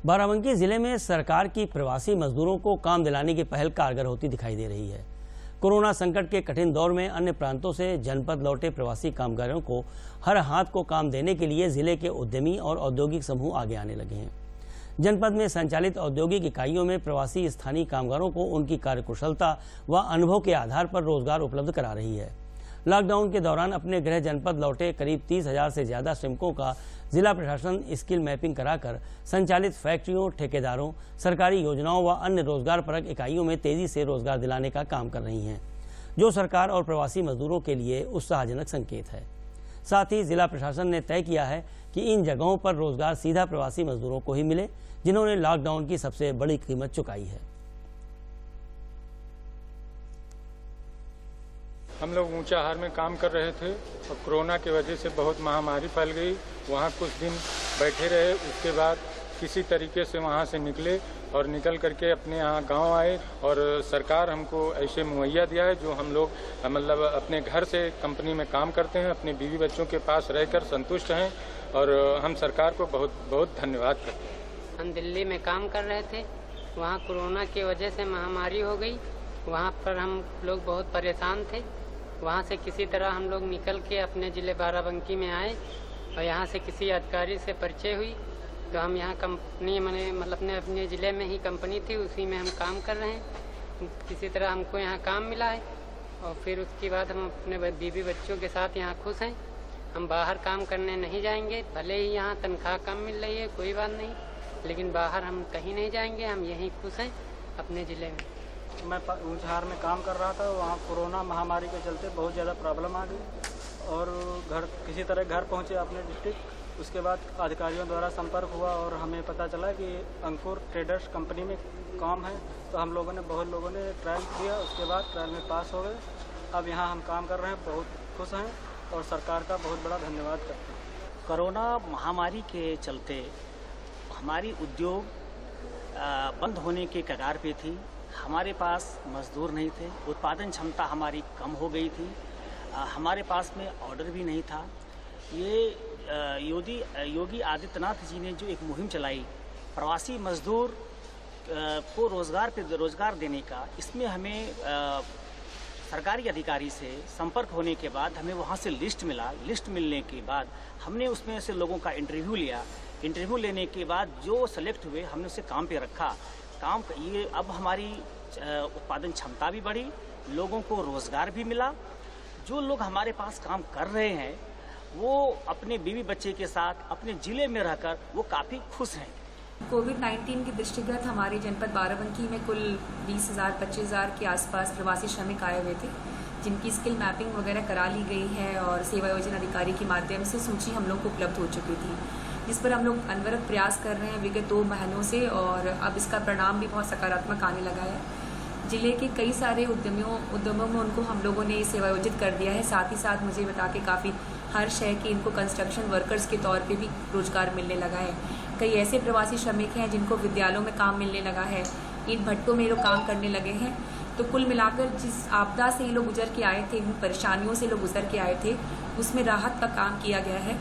बाराबंकी जिले में सरकार की प्रवासी मजदूरों को काम दिलाने की पहल कारगर होती दिखाई दे रही है। कोरोना संकट के कठिन दौर में अन्य प्रांतों से जनपद लौटे प्रवासी कामगारों को हर हाथ को काम देने के लिए जिले के उद्यमी और औद्योगिक समूह आगे आने लगे हैं। जनपद में संचालित औद्योगिक इकाइयों में प्रवासी स्थानीय कामगारों को उनकी कार्यकुशलता व अनुभव के आधार पर रोजगार उपलब्ध करा रही है। लॉकडाउन के दौरान अपने गृह जनपद लौटे करीब 30,000 से ज्यादा श्रमिकों का जिला प्रशासन स्किल मैपिंग कराकर संचालित फैक्ट्रियों, ठेकेदारों, सरकारी योजनाओं व अन्य रोजगारपरक इकाइयों में तेजी से रोजगार दिलाने का काम कर रही हैं, जो सरकार और प्रवासी मजदूरों के लिए उत्साहजनक संकेत है। साथ ही जिला प्रशासन ने तय किया है कि इन जगहों पर रोजगार सीधा प्रवासी मजदूरों को ही मिले, जिन्होंने लॉकडाउन की सबसे बड़ी कीमत चुकाई है। हम लोग ऊंचाहार में काम कर रहे थे और कोरोना की वजह से बहुत महामारी फैल गई। वहाँ कुछ दिन बैठे रहे, उसके बाद किसी तरीके से वहाँ से निकले और निकल करके अपने यहाँ गांव आए और सरकार हमको ऐसे मुहैया दिया है जो हम लोग मतलब अपने घर से कंपनी में काम करते हैं, अपने बीवी बच्चों के पास रहकर संतुष्ट हैं और हम सरकार को बहुत बहुत धन्यवाद करते हैं। हम दिल्ली में काम कर रहे थे, वहाँ कोरोना की वजह से महामारी हो गई। वहाँ पर हम लोग बहुत परेशान थे। वहाँ से किसी तरह हम लोग निकल के अपने ज़िले बाराबंकी में आए और यहाँ से किसी अधिकारी से परिचय हुई तो हम यहाँ कंपनी मतलब अपने ज़िले में ही कंपनी थी, उसी में हम काम कर रहे हैं। किसी तरह हमको यहाँ काम मिला है और फिर उसके बाद हम अपने बीवी बच्चों के साथ यहाँ खुश हैं। हम बाहर काम करने नहीं जाएंगे, भले ही यहाँ तनख्वाह कम मिल रही है, कोई बात नहीं, लेकिन बाहर हम कहीं नहीं जाएंगे, हम यहीं खुश हैं अपने ज़िले में। मैं ऊंचाहार में काम कर रहा था, वहाँ कोरोना महामारी के चलते बहुत ज़्यादा प्रॉब्लम आ गई और किसी तरह घर पहुँचे अपने डिस्ट्रिक्ट। उसके बाद अधिकारियों द्वारा संपर्क हुआ और हमें पता चला कि अंकुर ट्रेडर्स कंपनी में काम है, तो हम लोगों ने बहुत लोगों ने ट्रायल किया, उसके बाद ट्रायल में पास हो गए। अब यहाँ हम काम कर रहे हैं, बहुत खुश हैं और सरकार का बहुत बड़ा धन्यवाद करते हैं। कोरोना महामारी के चलते हमारी उद्योग बंद होने के कगार पे थी। हमारे पास मजदूर नहीं थे, उत्पादन क्षमता हमारी कम हो गई थी, हमारे पास में ऑर्डर भी नहीं था। ये योगी आदित्यनाथ जी ने जो एक मुहिम चलाई प्रवासी मजदूर को रोजगार देने का, इसमें हमें सरकारी अधिकारी से संपर्क होने के बाद हमें वहाँ से लिस्ट मिला। लिस्ट मिलने के बाद हमने उसमें से लोगों का इंटरव्यू लिया। इंटरव्यू लेने के बाद जो सेलेक्ट हुए हमने उसे काम पे रखा। ये अब हमारी उत्पादन क्षमता भी बढ़ी, लोगों को रोजगार भी मिला। जो लोग हमारे पास काम कर रहे हैं वो अपने बीवी बच्चे के साथ अपने जिले में रहकर वो काफ़ी खुश हैं। कोविड-19 के दृष्टिगत हमारे जनपद बाराबंकी में कुल 20,000-25,000 के आसपास प्रवासी श्रमिक आए हुए थे, जिनकी स्किल मैपिंग वगैरह करा ली गई है और सेवा योजना अधिकारी के माध्यम से सूची हम लोग को उपलब्ध हो चुकी थी, जिस पर हम लोग अनवरत प्रयास कर रहे हैं विगत 2 महीनों से और अब इसका परिणाम भी बहुत सकारात्मक आने लगा है। जिले के कई सारे उद्यमों में उनको हम लोगों ने सेवायोजित कर दिया है। साथ ही साथ मुझे बता के काफ़ी हर्ष है कि इनको कंस्ट्रक्शन वर्कर्स के तौर पे भी रोजगार मिलने लगा है। कई ऐसे प्रवासी श्रमिक हैं जिनको विद्यालयों में काम मिलने लगा है, ईंट भट्टों में ये लोग काम करने लगे हैं। तो कुल मिलाकर जिस आपदा से ये लोग गुजर के आए थे, उन परेशानियों से लोग गुजर के आए थे, उसमें राहत का काम किया गया है।